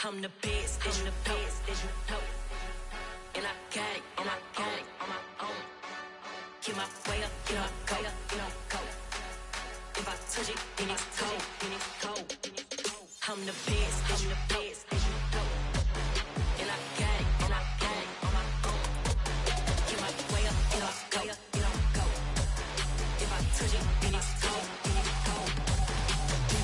I'm the best, I'm the best, and I got it, and I got it on my own. Get my way up, get my go, get my go. If I touch it, then it's cold, then it's cold. I'm the best, I'm the best, and I got it, and I got it on my own. Get my way up, get my go, get my go. If I touch it, then it's cold, then it's cold.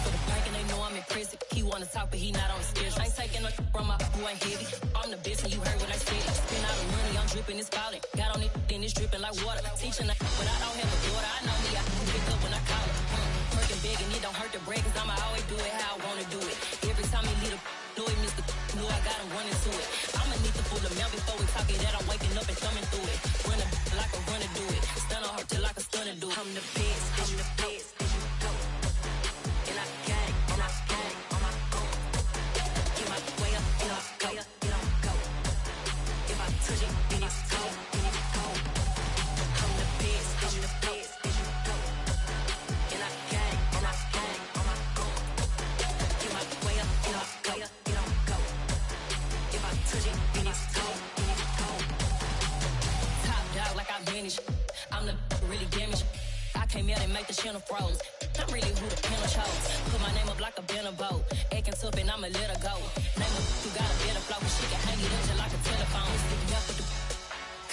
For the bank and they know I'm in prison. He wanna talk, but he not on the schedule. I ain't taking no from my who ain't heavy. I'm the best, and you heard what I said. Spend all the money, I'm dripping, it's falling. Got on it, then it's dripping like water. Teaching, but I don't have a daughter. I know me, I can pick up when I call her. Working big, and it don't hurt to break, cause I'ma always do it how I wanna do it. Every time he lead a know it, Mr. Know I got him running to it. I'ma need to pull the mail before we talk it. That I'm waking up and thumbing through it. Run a like a runner do it. Stun on her till like a stunner do it. I'm the best, I'm the best, and I got it, and I got it on my own. Get my way up, get my go, get my go. If I touch it, then it's cold, then it's cold. I'm the best, I'm the best, and I got it, and I got it on my own. Get my way up, get my go, get my go. If I touch it, then it's cold, then it's cold. Top dog like I vanished. I'm the really damaged. I came out and make the channel froze. I'm really who the panel chose. Put my name up like a banner boat. Acting tough and I'ma let her go. Name her who got a better flow. She can hang it up just like a telephone. Sticking up with the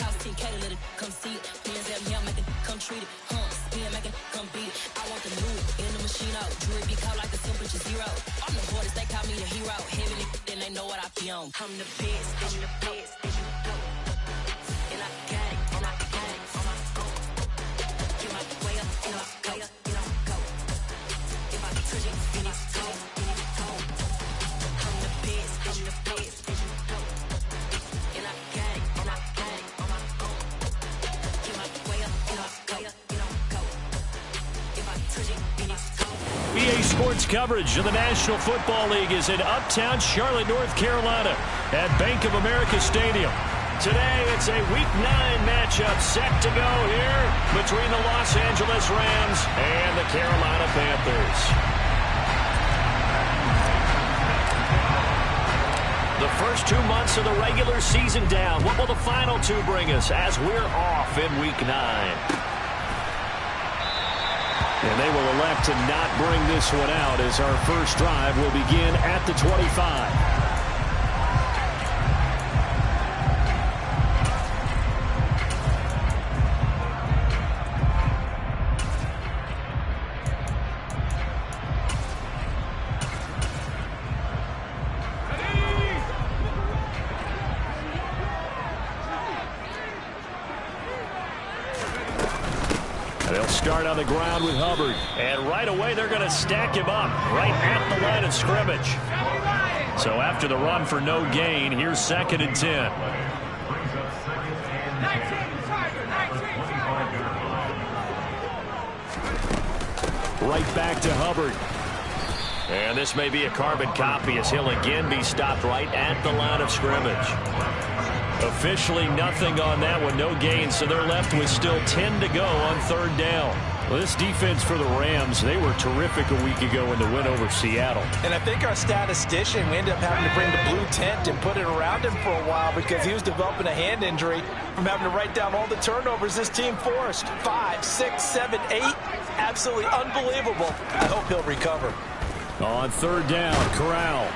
cost 10K to let it come see it. Hands at me, I'll make it come treat it. Spin, make it come beat it. I want the new in the machine out. Jewelry be caught like the temperature zero. I'm the hardest, they call me the hero. Heavily, then they know what I be on. I'm the best, I'm the best, and I got it, and I got it on my own. Get my way up, and I go, and I go. If I touch it, then it's cold, then it's cold. I'm the best, I'm the best, and I got it, and I got it on my own. Get my way up, and I go, and I go. If I touch it, then it's cold. EA Sports coverage of the National Football League is in uptown Charlotte, North Carolina at Bank of America Stadium. Today, it's a Week 9 matchup set to go here between the Los Angeles Rams and the Carolina Panthers. The first 2 months of the regular season down. What will the final two bring us as we're off in Week 9? And they will elect to not bring this one out as our first drive will begin at the 25. They'll start on the ground with Hubbard. And right away, they're going to stack him up right at the line of scrimmage. So after the run for no gain, here's 2nd and 10. Right back to Hubbard. And this may be a carbon copy as he'll again be stopped right at the line of scrimmage. Officially nothing on that one, no gain, so they're left with still 10 to go on 3rd down. Well, this defense for the Rams, they were terrific a week ago in the win over Seattle. And I think our statistician, we ended up having to bring the blue tent and put it around him for a while because he was developing a hand injury from having to write down all the turnovers this team forced. 5, 6, 7, 8. Absolutely unbelievable. I hope he'll recover. On 3rd down, Corral.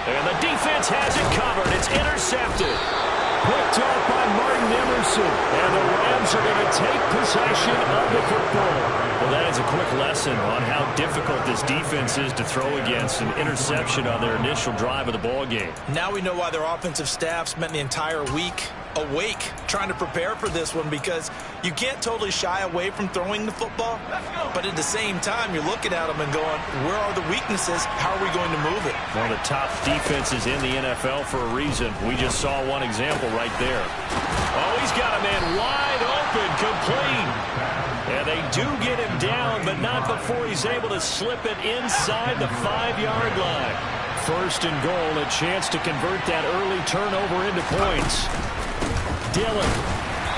And the defense has it covered. It's intercepted. Picked off by Martin Emerson. And the Rams are going to take possession of the football. Well, that is a quick lesson on how difficult this defense is to throw against. An interception on their initial drive of the ball game. Now we know why their offensive staff spent the entire week awake trying to prepare for this one, because you can't totally shy away from throwing the football, but at the same time you're looking at them and going, where are the weaknesses? How are we going to move it? One of the top defenses in the NFL for a reason. We just saw one example right there. Oh, he's got a man wide open, complete. And they do get him down, but not before he's able to slip it inside the 5-yard line. 1st and goal, a chance to convert that early turnover into points. Dillon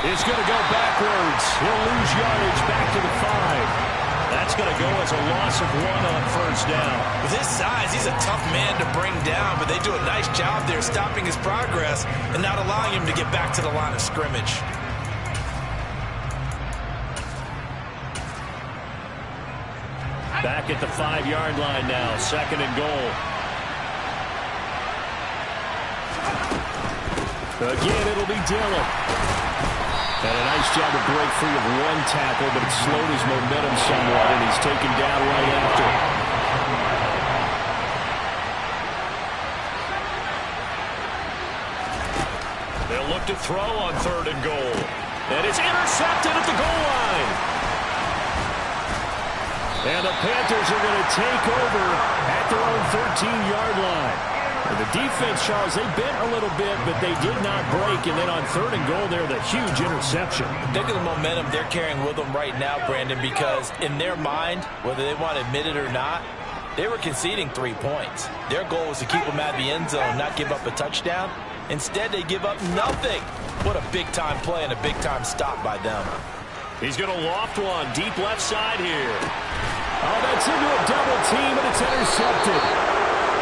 is going to go backwards. He'll lose yardage back to the 5. That's going to go as a loss of 1 on first down. With his size, he's a tough man to bring down, but they do a nice job there stopping his progress and not allowing him to get back to the line of scrimmage. Back at the 5-yard line now, 2nd and goal. Again, it'll be Dillon. And a nice job to break free of 1 tackle, but it slowed his momentum somewhat, and he's taken down right after. They'll look to throw on 3rd and goal. And it's intercepted at the goal line. And the Panthers are going to take over at their own 13-yard line. And the defense, Charles, they bent a little bit, but they did not break. And then on 3rd and goal there, the huge interception. Think of the momentum they're carrying with them right now, Brandon, because in their mind, whether they want to admit it or not, they were conceding 3 points. Their goal was to keep them out of the end zone, not give up a touchdown. Instead, they give up nothing. What a big-time play and a big-time stop by them. He's going to loft one deep left side here. Oh, that's into a double team, and it's intercepted.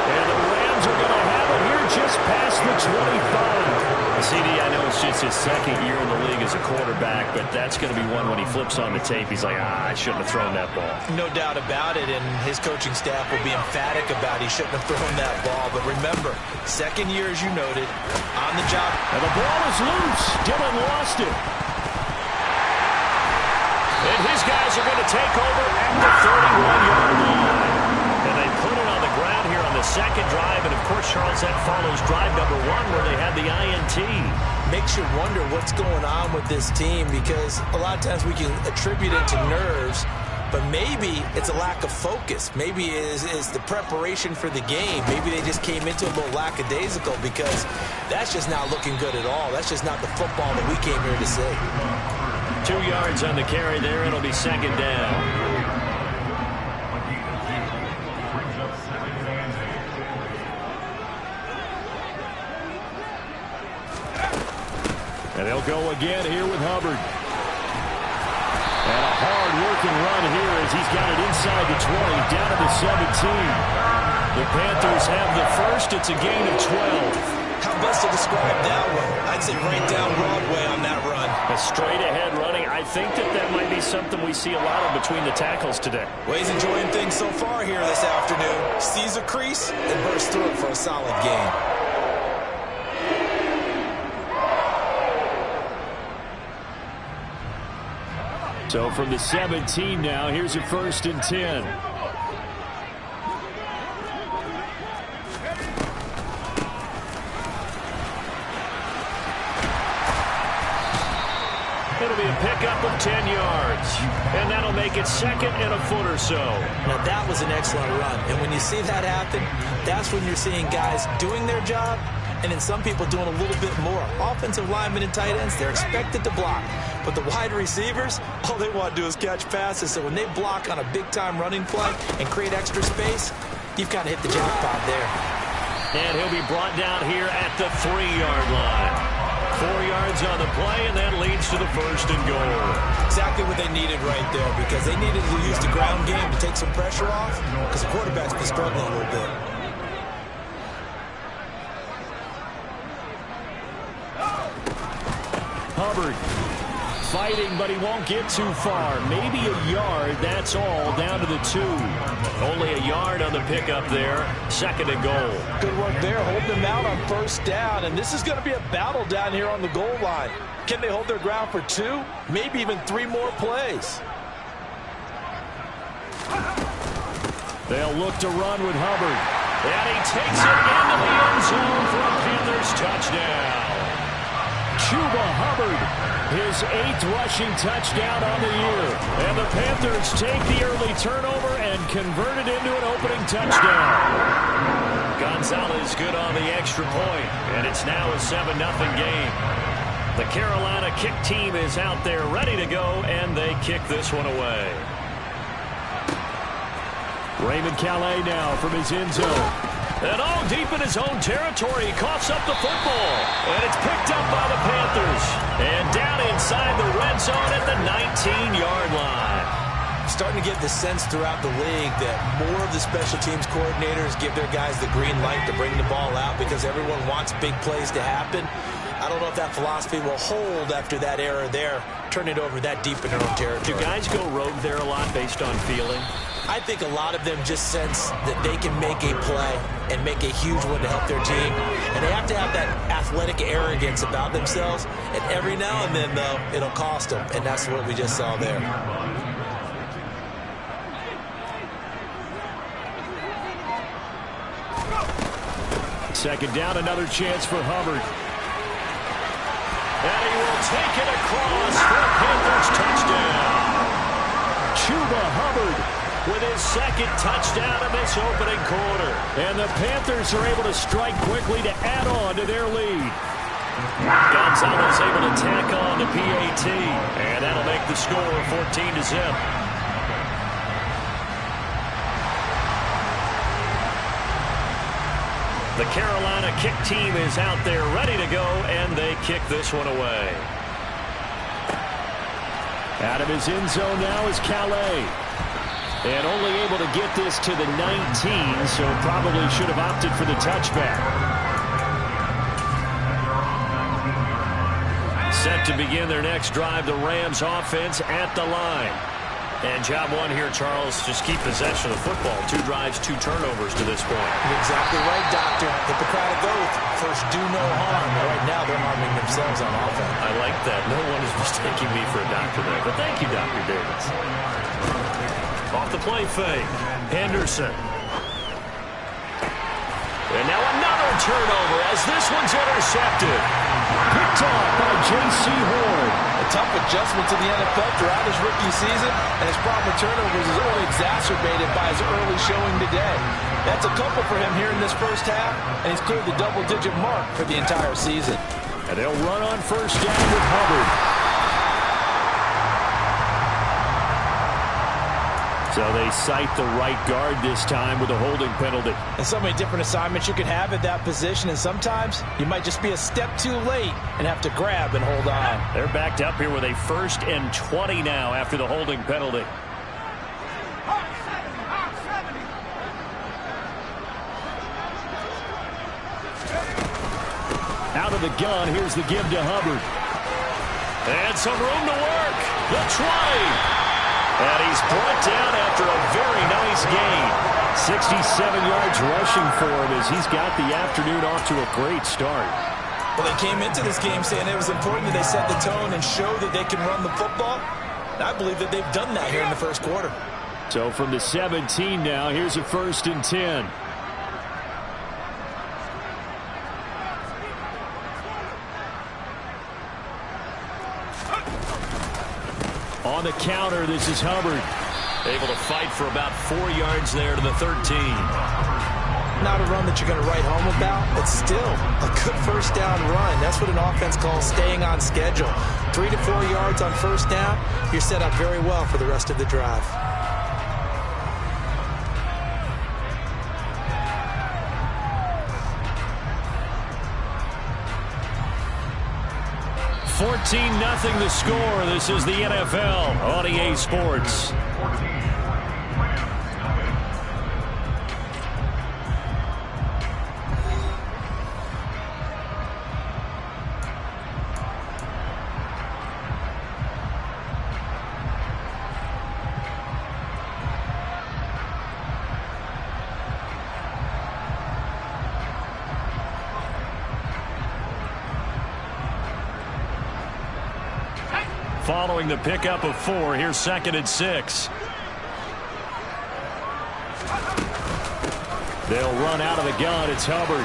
And the Rams are going to have it here just past the 25. CD, I know it's just his 2nd year in the league as a quarterback, but that's going to be one when he flips on the tape. He's like, I shouldn't have thrown that ball. No doubt about it, and his coaching staff will be emphatic about he shouldn't have thrown that ball. But remember, 2nd year, as you noted, on the job. And the ball is loose. Dillon lost it. And his guys are going to take over at the 31-yard line. And they put it on the ground here on the 2nd drive. And, of course, Charles, that follows drive number 1 where they had the INT. Makes you wonder what's going on with this team, because a lot of times we can attribute it to nerves, but maybe it's a lack of focus. Maybe it is the preparation for the game. Maybe they just came into a little lackadaisical, because that's just not looking good at all. That's just not the football that we came here to see. 2 yards on the carry there. It'll be 2nd down. And they'll go again here with Hubbard. And a hard-working run here as he's got it inside the 20, down to the 17. The Panthers have the first. It's a gain of 12. How best to describe that one? I'd say right down Broadway on that run. A straight-ahead running. I think that might be something we see a lot of between the tackles today. Well, he's enjoying things so far here this afternoon. Sees a crease and bursts through it for a solid gain. So from the 17 now, here's a 1st and 10. It'll be a pickup of 10 yards. And that'll make it 2nd and a foot or so. Now, that was an excellent run. And when you see that happen, that's when you're seeing guys doing their job, and then some people doing a little bit more. Offensive linemen and tight ends, they're expected to block. But the wide receivers, all they want to do is catch passes. So when they block on a big-time running play and create extra space, you've kind of hit the jackpot there. And he'll be brought down here at the 3-yard line. 4 yards on the play, and that leads to the 1st and goal. Exactly what they needed right there, because they needed to use the ground game to take some pressure off, because the quarterback's been struggling a little bit. Hubbard fighting, but he won't get too far. Maybe a yard, that's all, down to the 2. Only a yard on the pickup there. 2nd and goal. Good work there, holding them out on 1st down, and this is going to be a battle down here on the goal line. Can they hold their ground for 2, maybe even 3 more plays? They'll look to run with Hubbard. And he takes it into the end zone for a Panthers touchdown. Chuba Hubbard, his 8th rushing touchdown on the year. And the Panthers take the early turnover and convert it into an opening touchdown. Gonzalez good on the extra point, and it's now a 7-0 game. The Carolina kick team is out there ready to go, and they kick this one away. Raymond Calais now from his end zone. And all deep in his own territory, he coughs up the football. And it's picked up by the Panthers. And down inside the red zone at the 19-yard line. Starting to get the sense throughout the league that more of the special teams coordinators give their guys the green light to bring the ball out because everyone wants big plays to happen. I don't know if that philosophy will hold after that error there, turn it over that deep in their own territory. Do guys go rogue there a lot based on feeling? I think a lot of them just sense that they can make a play and make a huge one to help their team. And they have to have that athletic arrogance about themselves. And every now and then, though, it'll cost them. And that's what we just saw there. Second down, another chance for Hubbard. And he will take it across for a Panthers touchdown. Chuba Hubbard with his second touchdown in this opening quarter. And the Panthers are able to strike quickly to add on to their lead. Gonzalez able to tack on the PAT. And that'll make the score 14-0. The Carolina kick team is out there ready to go, and they kick this one away. Out of his end zone now is Calais. And only able to get this to the 19, so probably should have opted for the touchback. Set to begin their next drive, the Rams offense at the line. And job one here, Charles, just keep possession of the football. 2 drives, 2 turnovers to this point. You're exactly right, Doctor. Hippocratic oath. First, do no harm. But right now, they're harming themselves on offense. I like that. No one is mistaking me for a doctor there. But thank you, Dr. Davis. Off the play fake. Henderson. And now another turnover as this one's intercepted. Picked off by J.C. Horn. A tough adjustment to the NFL throughout his rookie season, and his problem with turnovers is only exacerbated by his early showing today. That's a couple for him here in this first half, and he's cleared the double-digit mark for the entire season. And they'll run on first down with Hubbard. So they cite the right guard this time with a holding penalty. And so many different assignments you can have at that position, and sometimes you might just be a step too late and have to grab and hold on. They're backed up here with a 1st and 20 now after the holding penalty. Out of the gun, here's the give to Hubbard. And some room to work. The 20. And he's brought down after a very nice gain. 67 yards rushing for him as he's got the afternoon off to a great start. Well, they came into this game saying it was important that they set the tone and show that they can run the football. And I believe that they've done that here in the first quarter. So from the 17 now, here's a 1st and 10. On the counter, this is Hubbard. Able to fight for about 4 yards there to the 13. Not a run that you're going to write home about, but still a good first down run. That's what an offense calls staying on schedule. 3 to 4 yards on first down, you're set up very well for the rest of the drive. $14-0 the score. This is the NFL on EA Sports. Following the pickup of 4, here's 2nd and 6. They'll run out of the gun. It's Hubbard.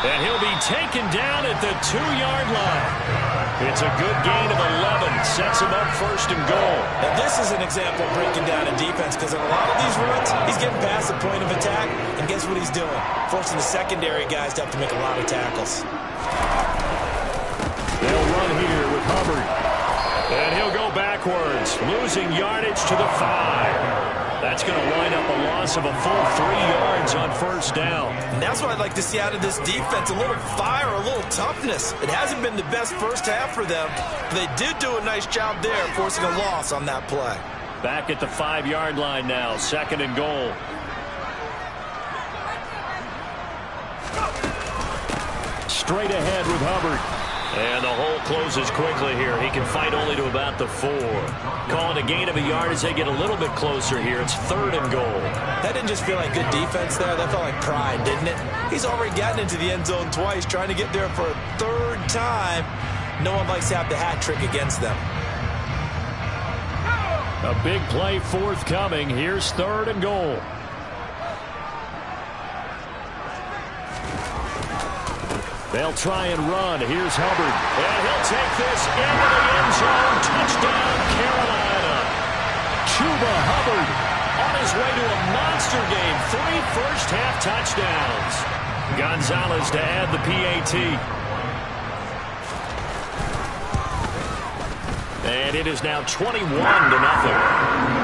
And he'll be taken down at the 2-yard line. It's a good gain of 11. Sets him up 1st and goal. Now this is an example of breaking down in defense because in a lot of these runs, he's getting past the point of attack. And guess what he's doing? Forcing the secondary guys to have to make a lot of tackles. They'll run here with Hubbard. And he'll go backwards, losing yardage to the 5. That's going to wind up a loss of a full 3 yards on first down. And that's what I'd like to see out of this defense, a little fire, a little toughness. It hasn't been the best first half for them, but they did do a nice job there forcing a loss on that play. Back at the 5-yard line now, 2nd and goal. Straight ahead with Hubbard. And the hole closes quickly here. He can fight only to about the 4. Calling a gain of a yard as they get a little bit closer here. It's 3rd and goal. That didn't just feel like good defense there. That felt like pride, didn't it? He's already gotten into the end zone twice, trying to get there for a 3rd time. No one likes to have the hat trick against them. A big play forthcoming. Here's 3rd and goal. They'll try and run. Here's Hubbard. And he'll take this into the end zone. Touchdown, Carolina. Chuba Hubbard on his way to a monster game. 3 first-half touchdowns. Gonzalez to add the PAT. And it is now 21-0.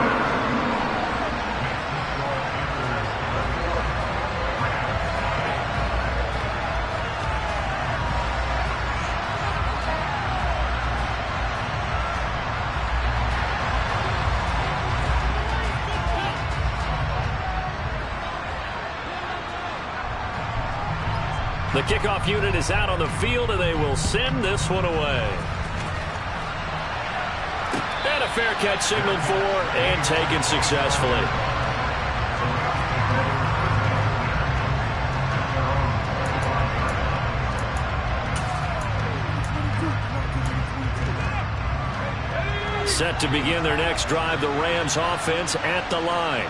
The kickoff unit is out on the field, and they will send this one away. And a fair catch signaled for and taken successfully. Set to begin their next drive, the Rams offense at the line.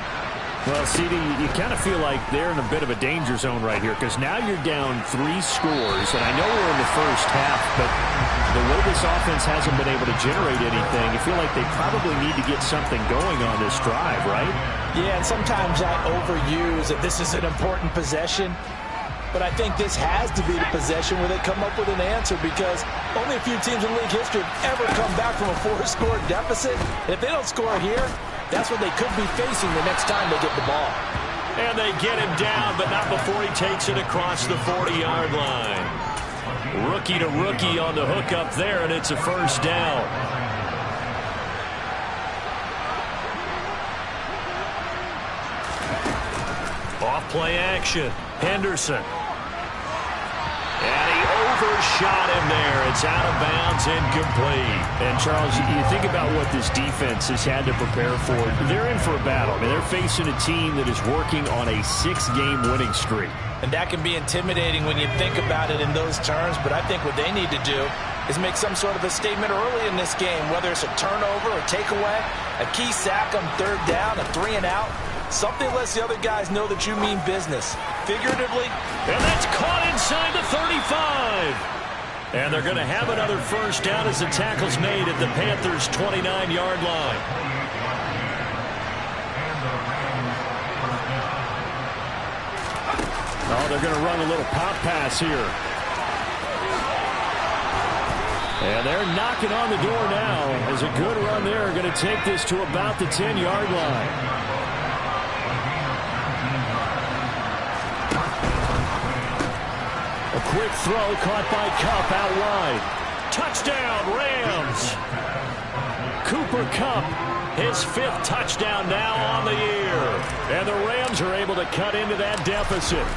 Well, CD, you kind of feel like they're in a bit of a danger zone right here because now you're down 3 scores, and I know we're in the first half, but the way this offense hasn't been able to generate anything, you feel like they probably need to get something going on this drive, right? Yeah, and sometimes I overuse that this is an important possession, but I think this has to be the possession where they come up with an answer because only a few teams in league history have ever come back from a 4-score deficit. And if they don't score here, that's what they could be facing the next time they get the ball. And they get him down, but not before he takes it across the 40-yard line. Rookie to rookie on the hook up there, and it's a first down. Off play action. Henderson. And he overshot him there. It's out of bounds, incomplete. And, Charles, you think about what this defense has had to prepare for. They're in for a battle. I mean, they're facing a team that is working on a 6-game winning streak. And that can be intimidating when you think about it in those terms, but I think what they need to do is make some sort of a statement early in this game, whether it's a turnover, a takeaway, a key sack on 3rd down, a 3-and-out. Something lets the other guys know that you mean business. Figuratively. And that's caught inside the 35. And they're going to have another first down as the tackle's made at the Panthers' 29-yard line. Oh, they're going to run a little pop pass here. And they're knocking on the door now. As a good run there, going to take this to about the 10-yard line. A quick throw caught by Kupp out wide. Touchdown, Rams. Cooper Kupp, his 5th touchdown now on the year. And the Rams are able to cut into that deficit.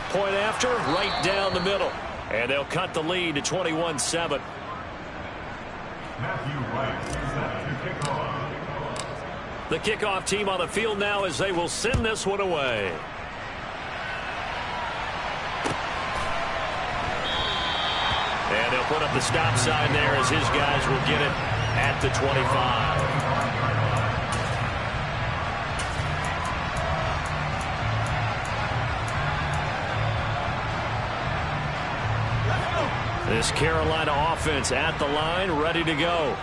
Point after, right down the middle. And they'll cut the lead to 21-7. The kickoff team on the field now as they will send this one away. And they'll put up the stop sign there as his guys will get it at the 25. This Carolina offense at the line, ready to go.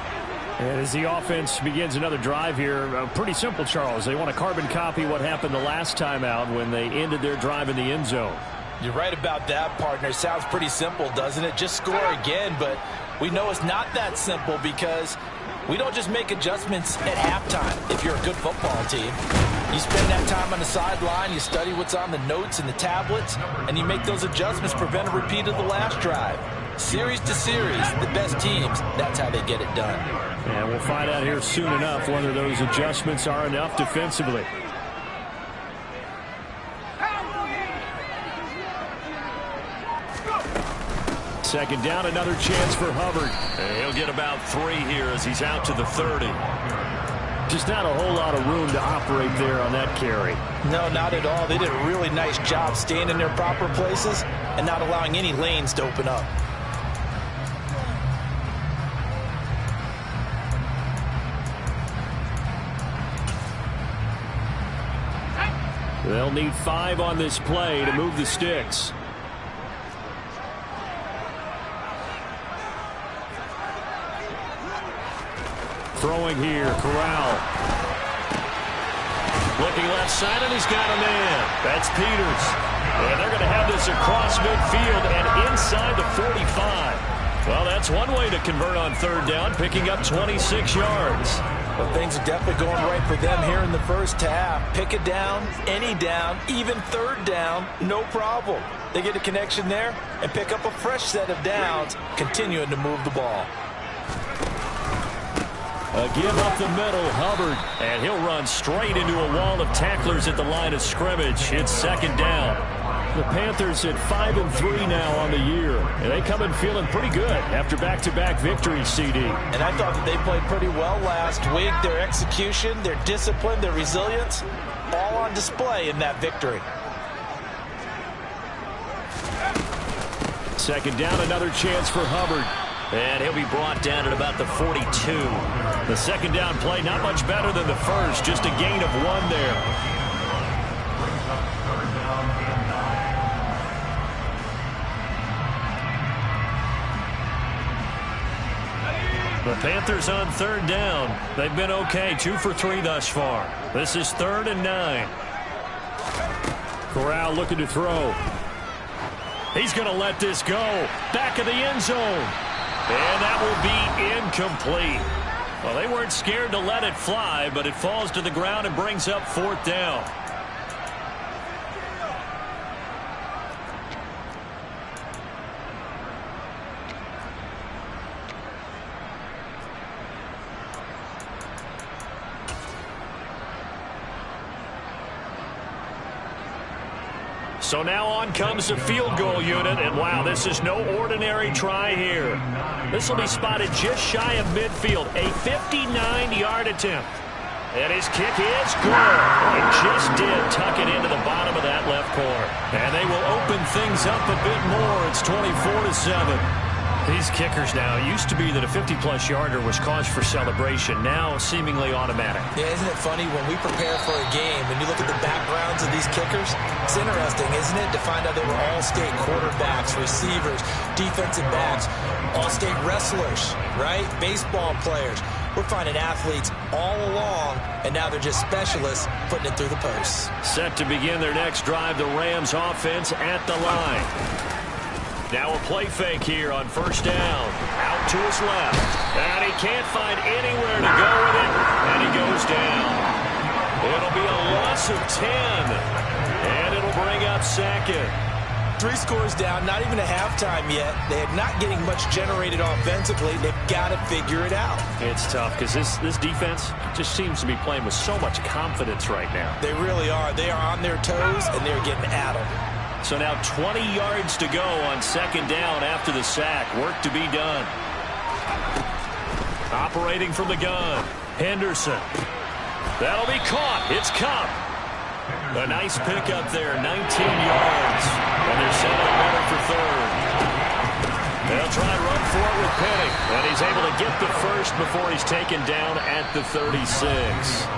And as the offense begins another drive here, pretty simple, Charles. They want to carbon copy what happened the last time out when they ended their drive in the end zone. You're right about that, partner. Sounds pretty simple, doesn't it? Just score again, but we know it's not that simple because we don't just make adjustments at halftime if you're a good football team. You spend that time on the sideline, you study what's on the notes and the tablets, and you make those adjustments, prevent a repeat of the last drive. Series to series, the best teams, that's how they get it done. And we'll find out here soon enough whether those adjustments are enough defensively. Second down, another chance for Hubbard. And he'll get about 3 here as he's out to the 30. Just not a whole lot of room to operate there on that carry. No, not at all. They did a really nice job staying in their proper places and not allowing any lanes to open up. They'll need 5 on this play to move the sticks. Throwing here, Corral. Looking left side, and he's got a man. That's Peters. And they're going to have this across midfield and inside the 45. Well, that's one way to convert on third down, picking up 26 yards. Well, things are definitely going right for them here in the first half. Pick it down, any down, even third down, no problem. They get a connection there and pick up a fresh set of downs, continuing to move the ball. A give up the middle, Hubbard. And he'll run straight into a wall of tacklers at the line of scrimmage. It's second down. The Panthers at 5-3 now on the year. And they come in feeling pretty good after back-to-back victories, CD. And I thought that they played pretty well last week. Their execution, their discipline, their resilience, all on display in that victory. Second down, another chance for Hubbard. And he'll be brought down at about the 42. The second down play not much better than the first, just a gain of 1 there. The Panthers on third down. They've been okay, 2 for 3 thus far. This is 3rd and 9. Corral looking to throw. He's going to let this go. Back of the end zone. And that will be incomplete. Well, they weren't scared to let it fly, but it falls to the ground and brings up 4th down. So now on comes the field goal unit, and wow, this is no ordinary try here. This will be spotted just shy of midfield, a 59-yard attempt. And his kick is good. He just did tuck it into the bottom of that left corner. And they will open things up a bit more. It's 24-7. These kickers now, used to be that a 50-plus yarder was cause for celebration. Now seemingly automatic. Yeah, isn't it funny when we prepare for a game, when you look at the backgrounds of these kickers, it's interesting, isn't it, to find out they were all-state quarterbacks, receivers, defensive backs, all-state wrestlers, right? Baseball players. We're finding athletes all along, and now they're just specialists putting it through the posts. Set to begin their next drive, the Rams offense at the line. Now a play fake here on first down. Out to his left. And he can't find anywhere to go with it. And he goes down. It'll be a loss of 10. And it'll bring up 2nd. 3 scores down, not even a halftime yet. They're not getting much generated offensively. They've got to figure it out. It's tough because this defense just seems to be playing with so much confidence right now. They really are. They are on their toes, and they're getting at them. So now 20 yards to go on second down after the sack. Work to be done. Operating from the gun, Henderson. That'll be caught. It's Cup. A nice pickup there, 19 yards. And they're set up better for 3rd. They'll try and run for it with Penny. And he's able to get the first before he's taken down at the 36.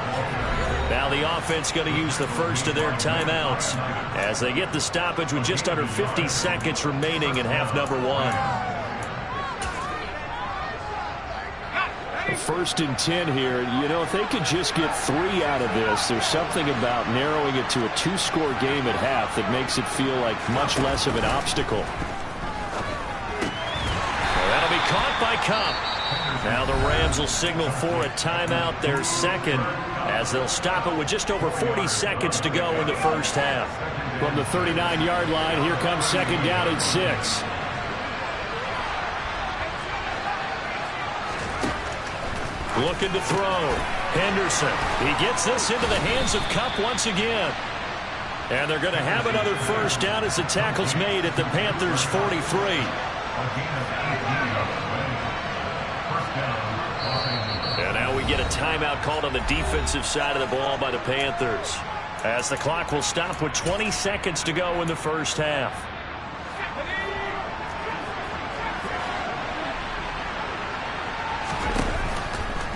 Now the offense going to use the first of their timeouts as they get the stoppage with just under 50 seconds remaining in half number 1. 1st and 10 here. You know, if they could just get 3 out of this, there's something about narrowing it to a 2-score game at half that makes it feel like much less of an obstacle. Well, that'll be caught by Cup. Now the Rams will signal for a timeout, their 2nd, as they'll stop it with just over 40 seconds to go in the first half. From the 39-yard line, here comes 2nd down and 6. Looking to throw. Henderson. He gets this into the hands of Kupp once again. And they're going to have another first down as the tackle's made at the Panthers' 43. And now we get a timeout called on the defensive side of the ball by the Panthers, as the clock will stop with 20 seconds to go in the first half.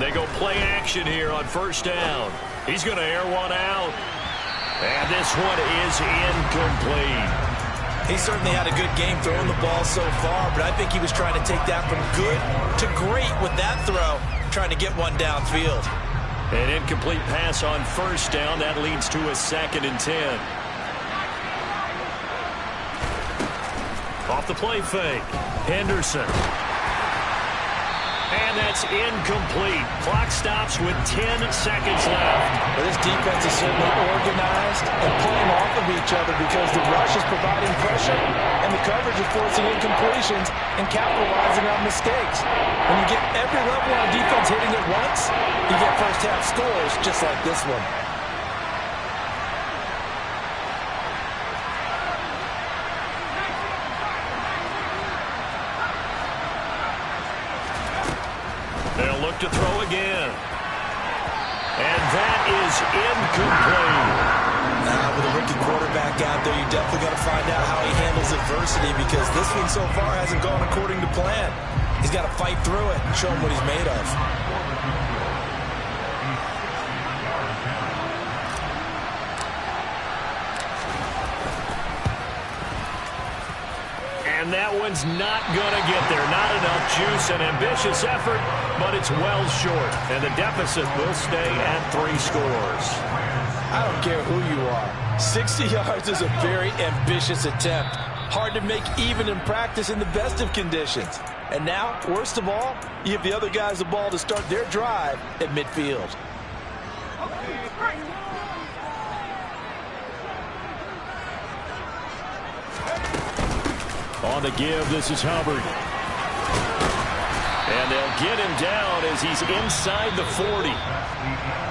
They go play action here on first down. He's going to air one out. And this one is incomplete. He certainly had a good game throwing the ball so far, but I think he was trying to take that from good to great with that throw, trying to get one downfield. An incomplete pass on first down. That leads to a 2nd and 10. Off the play fake. Henderson. And that's incomplete. Clock stops with 10 seconds left. Well, this defense is certainly organized and playing off of each other because the rush is providing pressure and the coverage is forcing incompletions and capitalizing on mistakes. When you get every level on defense hitting at once, you get first half scores just like this one. They'll look to throw again. And that is incomplete. With a rookie quarterback out there, you definitely got to find out how he handles adversity because this one so far hasn't gone according to plan. He's got to fight through it and show him what he's made of. And that one's not going to get there. Not enough juice. An ambitious effort, but it's well short. And the deficit will stay at 3 scores. I don't care who you are. 60 yards is a very ambitious attempt. Hard to make even in practice in the best of conditions. And now, worst of all, you give the other guys the ball to start their drive at midfield. On the give, this is Hubbard. And they'll get him down as he's inside the 40.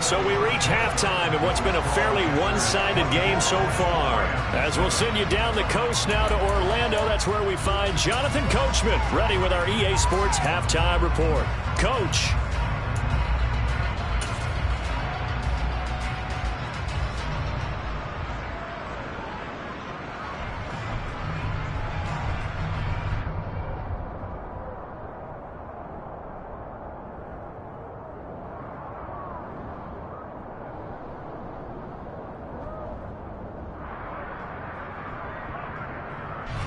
So we reach halftime in what's been a fairly one-sided game so far. As we'll send you down the coast now to Orlando, that's where we find Jonathan Coachman, ready with our EA Sports Halftime Report. Coach.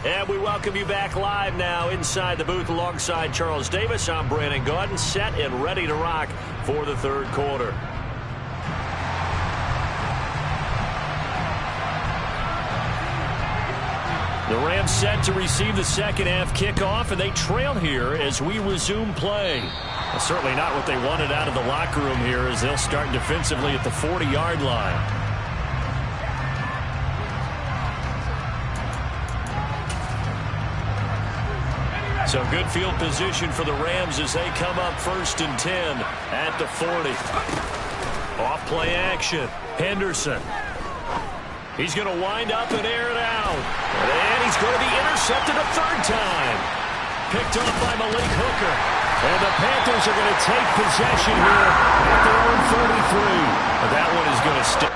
And we welcome you back live now inside the booth alongside Charles Davis. I'm Brandon Gaudin, set and ready to rock for the third quarter. The Rams set to receive the second half kickoff, and they trail here as we resume play. Well, certainly not what they wanted out of the locker room here as they'll start defensively at the 40-yard line. So good field position for the Rams as they come up 1st and 10 at the 40. Off play action. Henderson. He's going to wind up and air it out. And he's going to be intercepted a 3rd time. Picked up by Malik Hooker. And the Panthers are going to take possession here at their own 33. But that one is going to stay.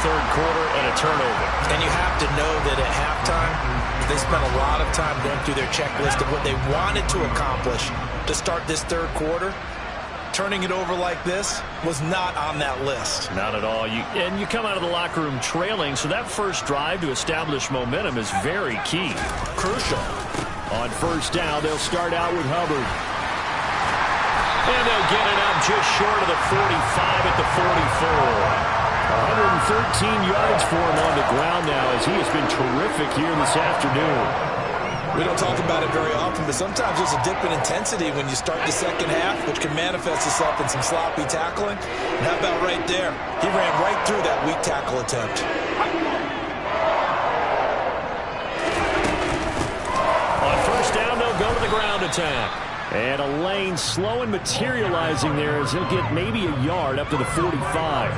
third quarter and a turnover. And you have to know that at halftime, they spent a lot of time going through their checklist of what they wanted to accomplish to start this third quarter. Turning it over like this was not on that list. Not at all. And you come out of the locker room trailing, so that first drive to establish momentum is very key. Crucial. On first down, they'll start out with Hubbard. And they'll get it up just short of the 45 at the 44. 113 yards for him on the ground now as he has been terrific here this afternoon. We don't talk about it very often, but sometimes there's a dip in intensity when you start the second half, which can manifest itself in some sloppy tackling. And how about right there? He ran right through that weak tackle attempt. On first down, they'll go to the ground attack. And a lane slow and materializing there as he'll get maybe a yard up to the 45.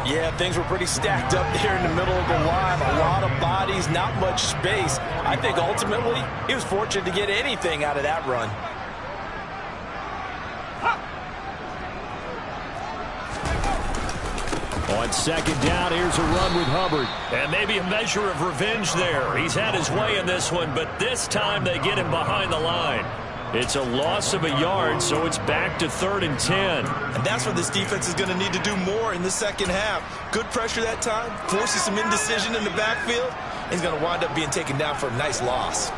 Yeah, things were pretty stacked up there in the middle of the line. A lot of bodies, not much space. I think ultimately he was fortunate to get anything out of that run. On second down, here's a run with Hubbard. And maybe a measure of revenge there. He's had his way in this one, but this time they get him behind the line. It's a loss of a yard, so it's back to 3rd and 10. And that's what this defense is going to need to do more in the second half. Good pressure that time, forces some indecision in the backfield. He's going to wind up being taken down for a nice loss.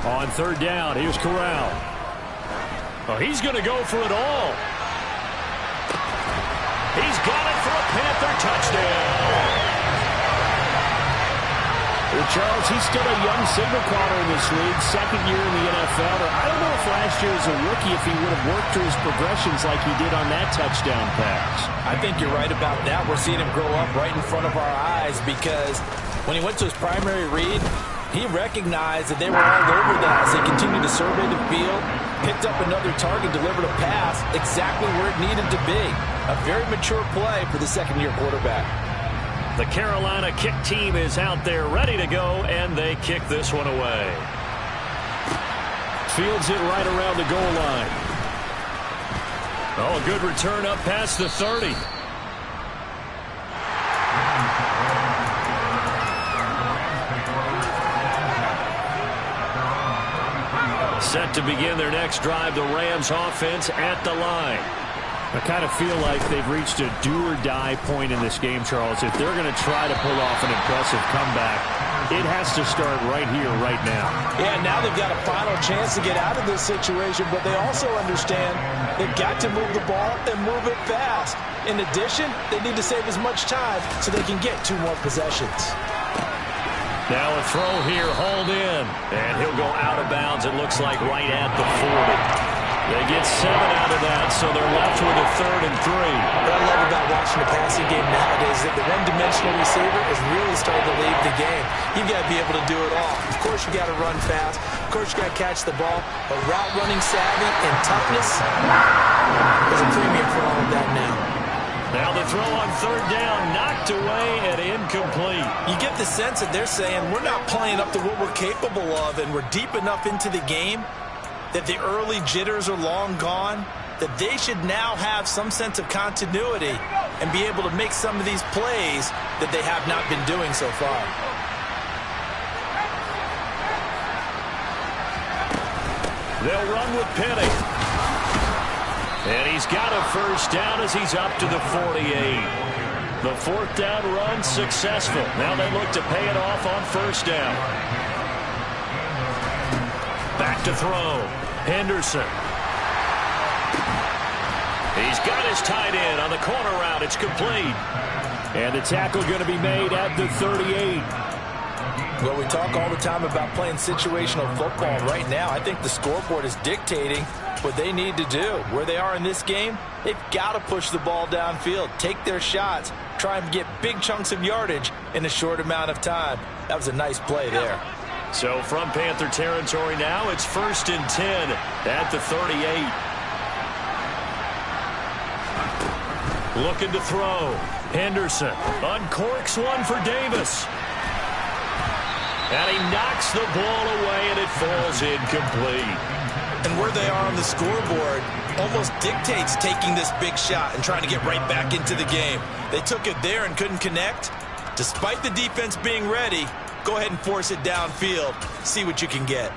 On third down, here's Corral. Oh, he's going to go for it all. He's got it for a Panther touchdown. Well, Charles, he's still a young signal caller in this league, second year in the NFL. I don't know if last year as a rookie if he would have worked through his progressions like he did on that touchdown pass. I think you're right about that. We're seeing him grow up right in front of our eyes because when he went to his primary read, he recognized that they were all over that as they continued to survey the field, picked up another target, delivered a pass exactly where it needed to be. A very mature play for the second-year quarterback. The Carolina kick team is out there ready to go, and they kick this one away. Fields it right around the goal line. Oh, a good return up past the 30. Set to begin their next drive, the Rams offense at the line. I kind of feel like they've reached a do-or-die point in this game, Charles. If they're going to try to pull off an impressive comeback, it has to start right here, right now. Yeah, now they've got a final chance to get out of this situation, but they also understand they've got to move the ball and move it fast. In addition, they need to save as much time so they can get 2 more possessions. Now a throw here, hauled in, and he'll go out of bounds, it looks like right at the 40. They get 7 out of that, so they're left with a 3rd and 3. What I love about watching the passing game nowadays is that the one-dimensional receiver is really starting to leave the game. You've got to be able to do it all. Of course, you got to run fast. Of course, you got to catch the ball. But route running savvy and toughness is a premium for all of that now. Now the throw on third down, knocked away and incomplete. You get the sense that they're saying we're not playing up to what we're capable of, and we're deep enough into the game that the early jitters are long gone, that they should now have some sense of continuity and be able to make some of these plays that they have not been doing so far. They'll run with Penny. And he's got a first down as he's up to the 48. The 4th down run successful. Now they look to pay it off on first down. Back to throw. Henderson. He's got his tight end on the corner route. It's complete. And the tackle going to be made at the 38. Well, we talk all the time about playing situational football. Right now, I think the scoreboard is dictating what they need to do. Where they are in this game, they've got to push the ball downfield, take their shots, try and get big chunks of yardage in a short amount of time. That was a nice play there. So from Panther territory now, it's 1st and 10 at the 38. Looking to throw. Henderson uncorks one for Davis. And he knocks the ball away, and it falls incomplete. And where they are on the scoreboard almost dictates taking this big shot and trying to get right back into the game. They took it there and couldn't connect. Despite the defense being ready, go ahead and force it downfield. See what you can get.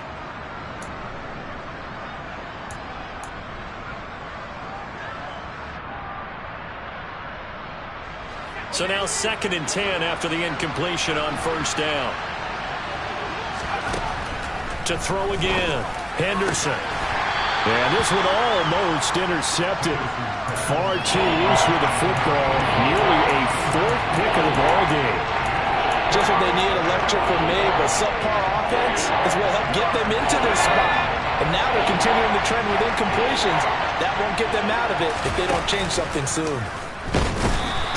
So now 2nd and 10 after the incompletion on first down. To throw again, Henderson. And this one almost intercepted. Far too loose with the football. Nearly a 4th pick of the ball game. Just what they need, electric from me, but subpar offense is what helped get them into this spot. And now they're continuing the trend with incompletions. That won't get them out of it if they don't change something soon.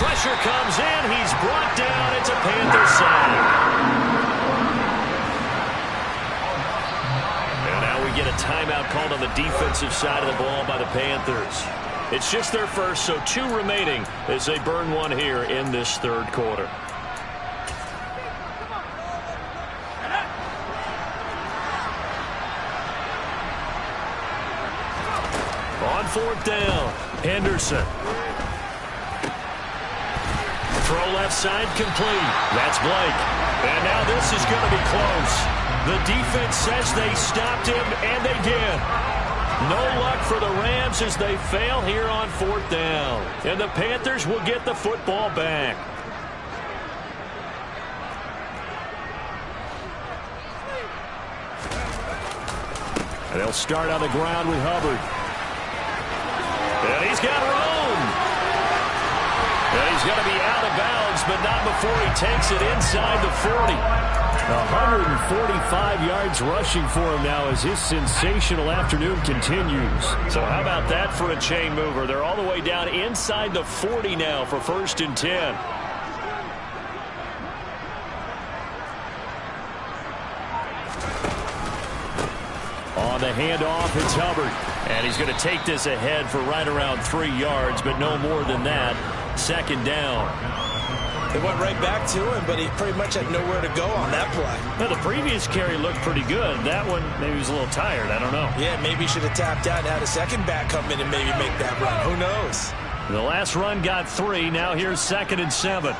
Pressure comes in. He's brought down. It's a Panther sack. And now we get a timeout called on the defensive side of the ball by the Panthers. It's just their first, so 2 remaining as they burn one here in this 3rd quarter. On 4th down, Henderson. Throw left side complete. That's Blake. And now this is going to be close. The defense says they stopped him, and they did. No luck for the Rams as they fail here on 4th down. And the Panthers will get the football back. And they'll start on the ground with Hubbard. And he's got room. And he's going to be out of bounds, but not before he takes it inside the 40. 145 yards rushing for him now as his sensational afternoon continues. So how about that for a chain mover? They're all the way down inside the 40 now for 1st and 10. On the handoff, it's Hubbard. And he's going to take this ahead for right around 3 yards, but no more than that. 2nd down. They went right back to him, but he pretty much had nowhere to go on that play. Well, the previous carry looked pretty good. That one, maybe he was a little tired. I don't know. Yeah, maybe he should have tapped out and had a second back come in and maybe make that run. Who knows? The last run got 3. Now here's 2nd and 7.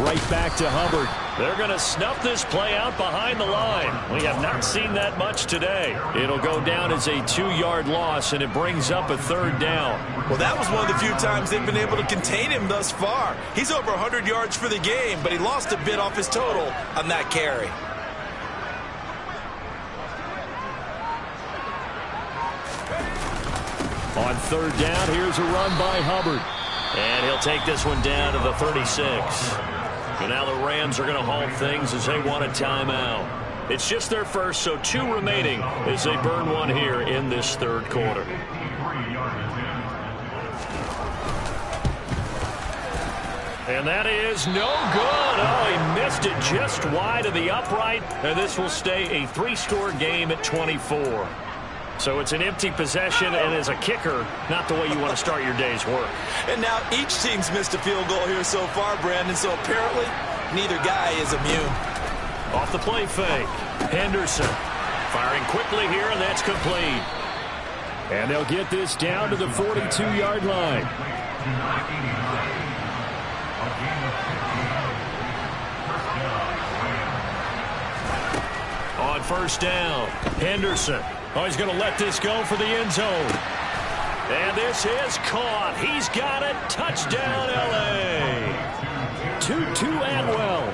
Right back to Hubbard. They're going to snuff this play out behind the line. We have not seen that much today. It'll go down as a 2-yard loss, and it brings up a 3rd down. Well, that was one of the few times they've been able to contain him thus far. He's over 100 yards for the game, but he lost a bit off his total on that carry. On 3rd down, here's a run by Hubbard. And he'll take this one down to the 36. And now the Rams are going to halt things as they want a timeout. It's just their first, so 2 remaining as they burn one here in this 3rd quarter. And that is no good. Oh, he missed it just wide of the upright. And this will stay a 3-score game at 24. So it's an empty possession, and as a kicker, not the way you want to start your day's work. And now each team's missed a field goal here so far, Brandon, so apparently neither guy is immune. Off the play fake, Henderson firing quickly here, and that's complete. And they'll get this down to the 42-yard line. On 1st down, Henderson. Oh, he's going to let this go for the end zone. And this is caught. He's got it. Touchdown, L.A. Tutu Atwell,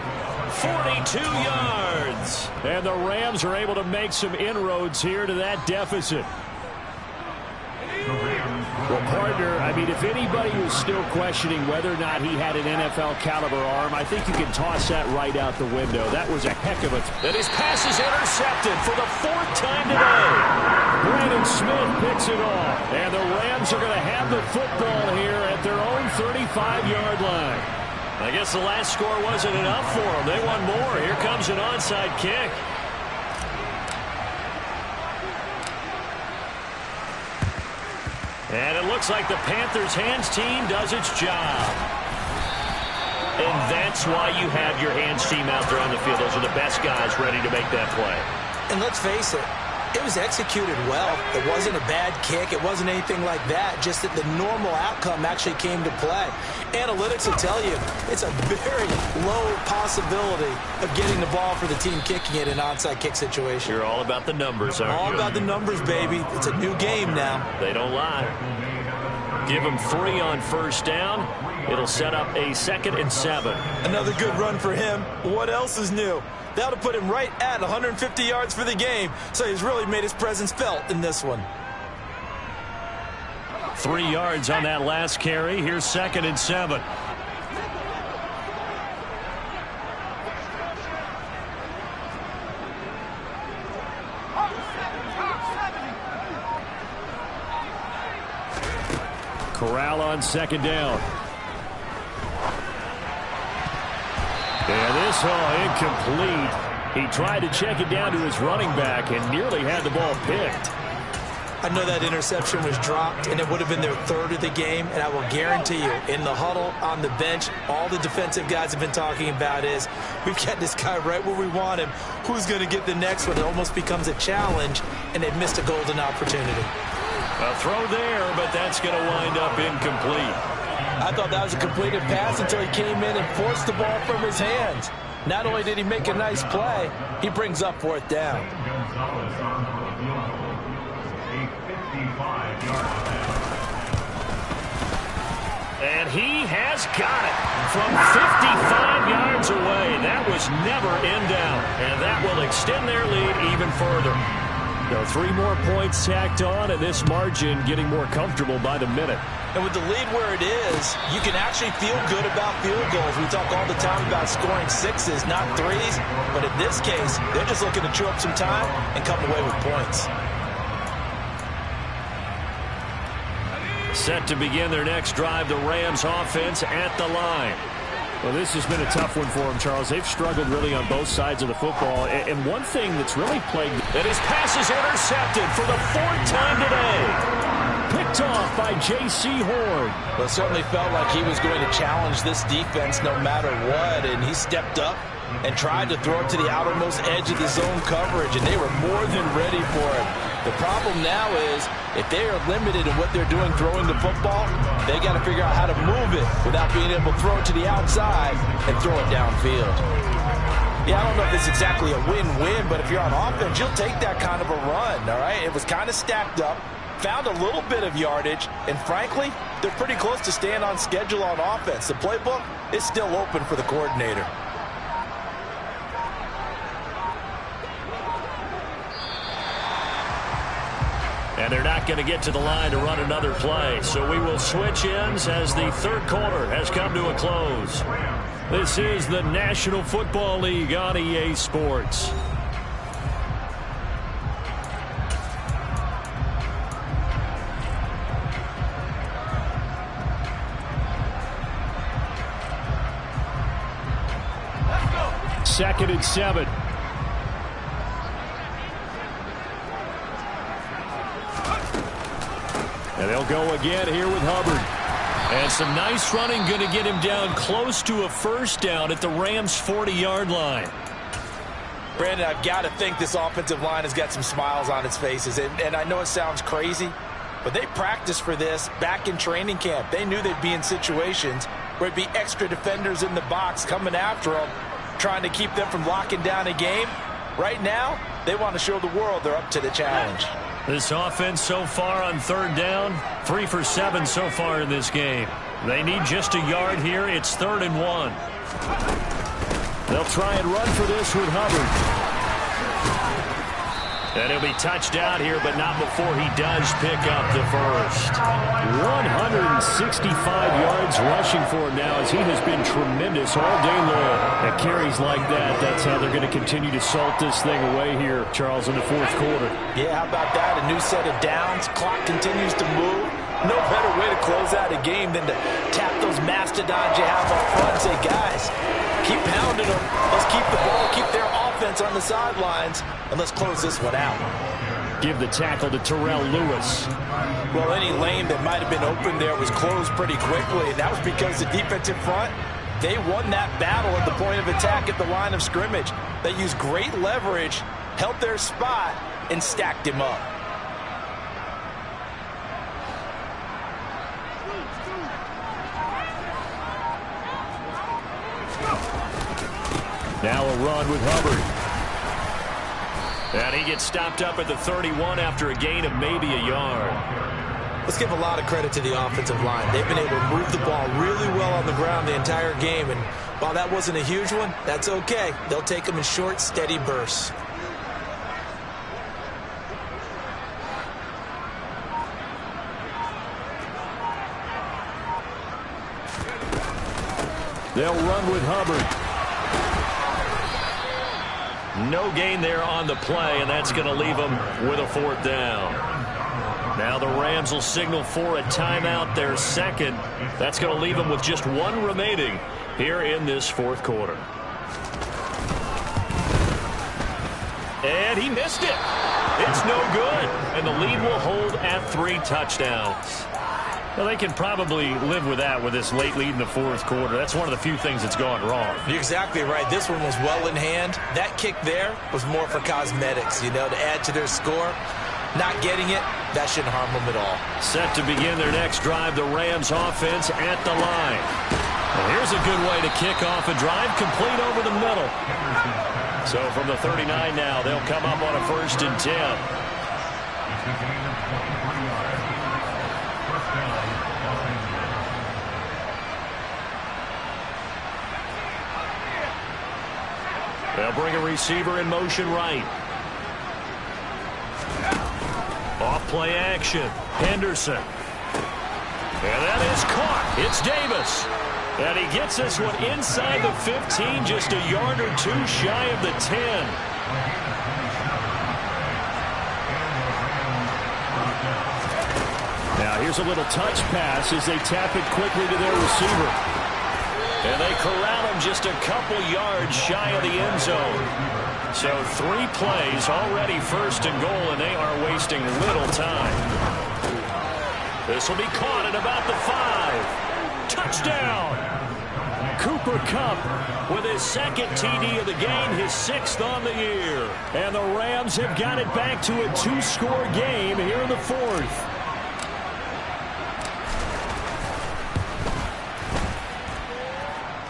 42 yards. And the Rams are able to make some inroads here to that deficit. Well, partner, I mean, if anybody was still questioning whether or not he had an NFL-caliber arm, I think you can toss that right out the window. That was a heck of a... And his pass is intercepted for the 4th time today. Brandon Smith picks it off. And the Rams are going to have the football here at their own 35-yard line. I guess the last score wasn't enough for them. They want more. Here comes an onside kick. And it looks like the Panthers' hands team does its job. And that's why you have your hands team out there on the field. Those are the best guys ready to make that play. And let's face it, it was executed well. It wasn't a bad kick. It wasn't anything like that. Just that the normal outcome actually came to play. Analytics will tell you it's a very low possibility of getting the ball for the team kicking it in an onside kick situation. You're all about the numbers, aren't you? All about the numbers, baby. It's a new game now. They don't lie. Give them 3 on first down. It'll set up a 2nd and 7. Another good run for him. What else is new? That'll put him right at 150 yards for the game, so he's really made his presence felt in this one. 3 yards on that last carry. Here's 2nd and 7. Corral on 2nd down. And this incomplete. He tried to check it down to his running back and nearly had the ball picked. I know that interception was dropped, and it would have been their 3rd of the game, and I will guarantee you, in the huddle, on the bench, all the defensive guys have been talking about is, we've got this guy right where we want him. Who's going to get the next one? It almost becomes a challenge, and they've missed a golden opportunity. A throw there, but that's going to wind up incomplete. I thought that was a completed pass until he came in and forced the ball from his hands. Not only did he make a nice play, he brings up 4th down. And he has got it from 55 yards away. That was never in doubt, and that will extend their lead even further. So 3 more points tacked on, and this margin getting more comfortable by the minute. And with the lead where it is, you can actually feel good about field goals. We talk all the time about scoring 6s, not 3s. But in this case, they're just looking to chew up some time and come away with points. Set to begin their next drive, the Rams offense at the line. Well, this has been a tough one for them, Charles. They've struggled really on both sides of the football. And one thing that's really plagued... And his pass is intercepted for the 4th time today. Picked off by J.C. Horn. Well, it certainly felt like he was going to challenge this defense no matter what, and he stepped up and tried to throw it to the outermost edge of the zone coverage, and they were more than ready for it. The problem now is if they are limited in what they're doing throwing the football, they got to figure out how to move it without being able to throw it to the outside and throw it downfield. Yeah, I don't know if it's exactly a win-win, but if you're on offense, you'll take that kind of a run, all right? It was kind of stacked up. Found a little bit of yardage, and frankly, they're pretty close to staying on schedule on offense. The playbook is still open for the coordinator. And they're not going to get to the line to run another play. So we will switch ends as the 3rd quarter has come to a close. This is the National Football League on EA Sports. Second and 7. And they'll go again here with Hubbard. And some nice running going to get him down close to a 1st down at the Rams' 40-yard line. Brandon, I've got to think this offensive line has got some smiles on its faces. And I know it sounds crazy, but they practiced for this back in training camp. They knew they'd be in situations where it'd be extra defenders in the box coming after them, trying to keep them from locking down a game. Right now, they want to show the world they're up to the challenge. This offense so far on 3rd down, 3 for 7 so far in this game. They need just a yard here. It's 3rd and 1. They'll try and run for this with Hubbard. And he'll be touched out here, but not before he does pick up the first. 165 yards rushing for him now as he has been tremendous all day long. At carries like that, that's how they're going to continue to salt this thing away here, Charles, in the 4th quarter. Yeah, how about that? A new set of downs. Clock continues to move. No better way to close out a game than to tap those mastodons you have up front and say, guys, keep pounding them. Let's keep the ball, keep their offense on the sidelines, and let's close this one out. give the tackle to Terrell Lewis. Well, any lane that might have been open there was closed pretty quickly, and that was because the defensive front, they won that battle at the point of attack at the line of scrimmage. They used great leverage, held their spot, and stacked him up. Now a run with Hubbard. And he gets stopped up at the 31 after a gain of maybe a yard. Let's give a lot of credit to the offensive line. They've been able to move the ball really well on the ground the entire game. And while that wasn't a huge one, that's okay. They'll take them in short, steady bursts. They'll run with Hubbard. No gain there on the play, and that's going to leave them with a 4th down. Now the Rams will signal for a timeout, their second. That's going to leave them with just 1 remaining here in this 4th quarter. And he missed it. It's no good. And the lead will hold at 3 touchdowns. Well, they can probably live with that with this late lead in the 4th quarter. That's one of the few things that's gone wrong. You're exactly right. This one was well in hand. That kick there was more for cosmetics, to add to their score. Not getting it, that shouldn't harm them at all. Set to begin their next drive, the Rams offense at the line. Well, here's a good way to kick off a drive, complete over the middle. So from the 39 now, they'll come up on a 1st and 10. They'll bring a receiver in motion right. Off play action. Henderson. And that is caught. It's Davis. And he gets this one inside the 15, just a yard or 2 shy of the 10. Now here's a little touch pass as they tap it quickly to their receiver. And they corral him just a couple yards shy of the end zone. So 3 plays already 1st and goal, and they are wasting little time. This will be caught at about the 5. Touchdown! Cooper Kupp with his 2nd TD of the game, his 6th on the year. And the Rams have got it back to a 2-score game here in the 4th.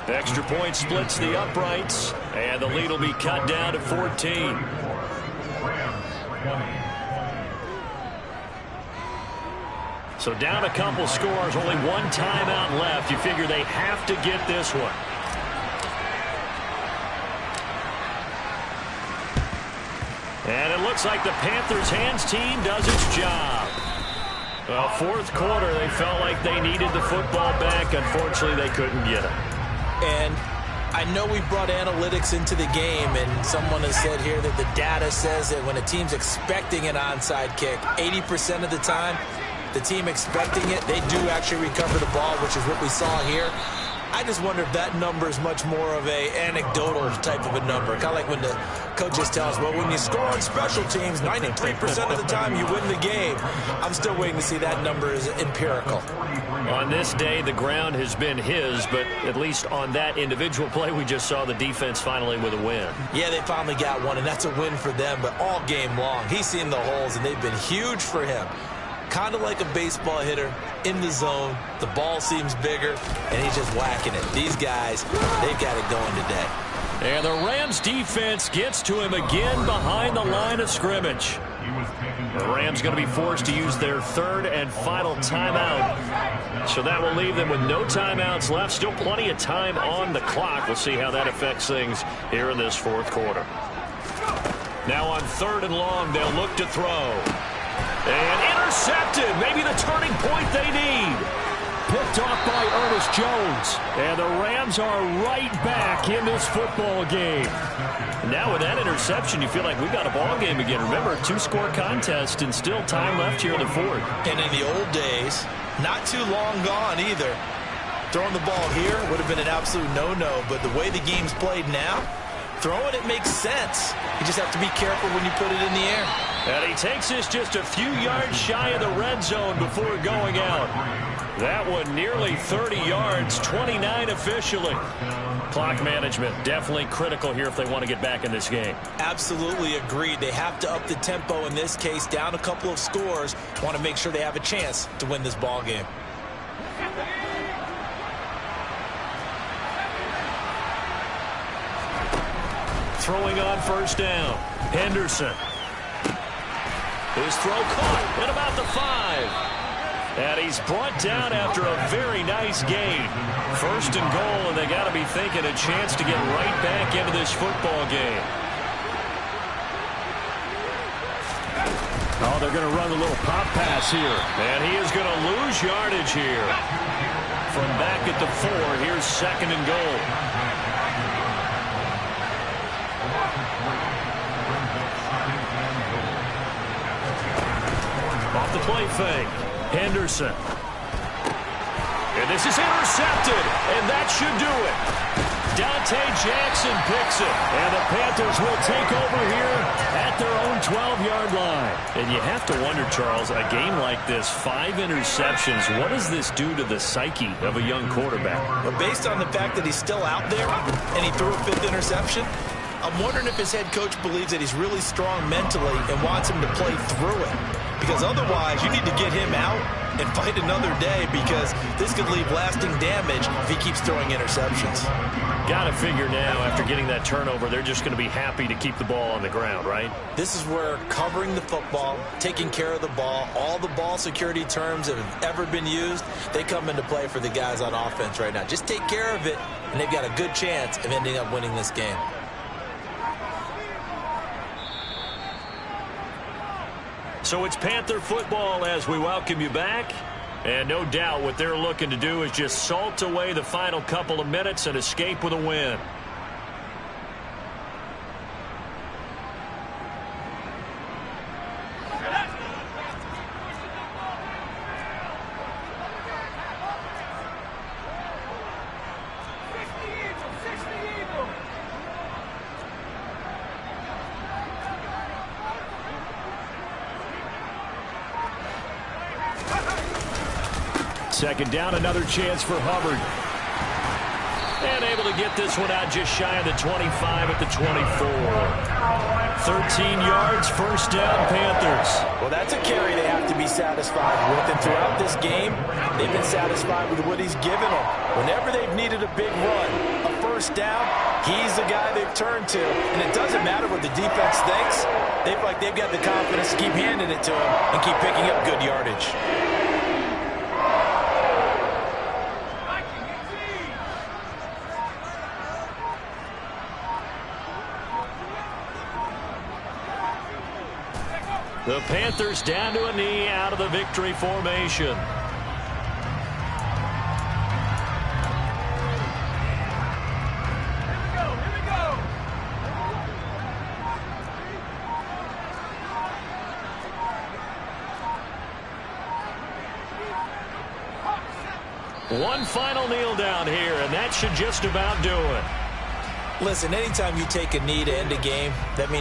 Extra point splits the uprights, and the lead will be cut down to 14. So down a couple scores, only 1 timeout left. You figure they have to get this one. And it looks like the Panthers' hands team does its job. Well, 4th quarter, they felt like they needed the football back. Unfortunately, they couldn't get it. And I know we brought analytics into the game, and someone has said here that the data says that when a team's expecting an onside kick, 80% of the time, the team expecting it, they do actually recover the ball, which is what we saw here. I just wonder if that number is much more of a anecdotal type of a number. Kind of like when the coaches tell us, well, when you score on special teams, 93% of the time you win the game. I'm still waiting to see that number is empirical. On this day, the ground has been his, but at least on that individual play, we just saw the defense finally with a win. Yeah, they finally got one, and that's a win for them, but all game long, he's seen the holes, and they've been huge for him. Kind of like a baseball hitter in the zone. The ball seems bigger, and he's just whacking it. These guys, they've got it going today. And the Rams defense gets to him again behind the line of scrimmage. The Rams going to be forced to use their 3rd and final timeout. So that will leave them with no timeouts left. Still plenty of time on the clock. We'll see how that affects things here in this 4th quarter. Now on 3rd and long, they'll look to throw. And intercepted. Maybe the turning point they need. Picked off by Ernest Jones. And the Rams are right back in this football game. Now with that interception, you feel like we got a ball game again. Remember, 2-score contest and still time left here in the 4th. And in the old days, not too long gone either. Throwing the ball here would have been an absolute no-no. But the way the game's played now, Throwing it makes sense. You just have to be careful when you put it in the air. And he takes this just a few yards shy of the red zone before going out. That one nearly 30 yards, 29 officially. Clock management definitely critical here if they want to get back in this game. Absolutely agreed. They have to up the tempo in this case, down a couple of scores. Want to make sure they have a chance to win this ball game. Throwing on first down. Henderson. His throw caught at about the 5. And he's brought down after a very nice gain. First and goal, and they got to be thinking a chance to get right back into this football game. Oh, they're going to run a little pop pass here. And he is going to lose yardage here. From back at the 4, here's second and goal. Off the play fake. Henderson. And this is intercepted, and that should do it. Dante Jackson picks it, and the Panthers will take over here at their own 12-yard line. And you have to wonder, Charles, a game like this, 5 interceptions, what does this do to the psyche of a young quarterback? But based on the fact that he's still out there and he threw a 5th interception, I'm wondering if his head coach believes that he's really strong mentally and wants him to play through it. Because otherwise, you need to get him out and fight another day, because this could leave lasting damage if he keeps throwing interceptions. Got to figure now, after getting that turnover, they're just going to be happy to keep the ball on the ground, right? This is where covering the football, taking care of the ball, all the ball security terms that have ever been used, they come into play for the guys on offense right now. Just take care of it, and they've got a good chance of ending up winning this game. So it's Panther football as we welcome you back. And no doubt what they're looking to do is just salt away the final couple of minutes and escape with a win. Second down, another chance for Hubbard. And able to get this one out just shy of the 25 at the 24. 13 yards, first down, Panthers. Well, that's a carry they have to be satisfied with. And throughout this game, they've been satisfied with what he's given them. Whenever they've needed a big run, a first down, he's the guy they've turned to. And it doesn't matter what the defense thinks. They've got the confidence to keep handing it to him and keep picking up good yardage. The Panthers down to a knee out of the victory formation. One final kneel down here, and that should just about do it. Listen, anytime you take a knee to end a game, that means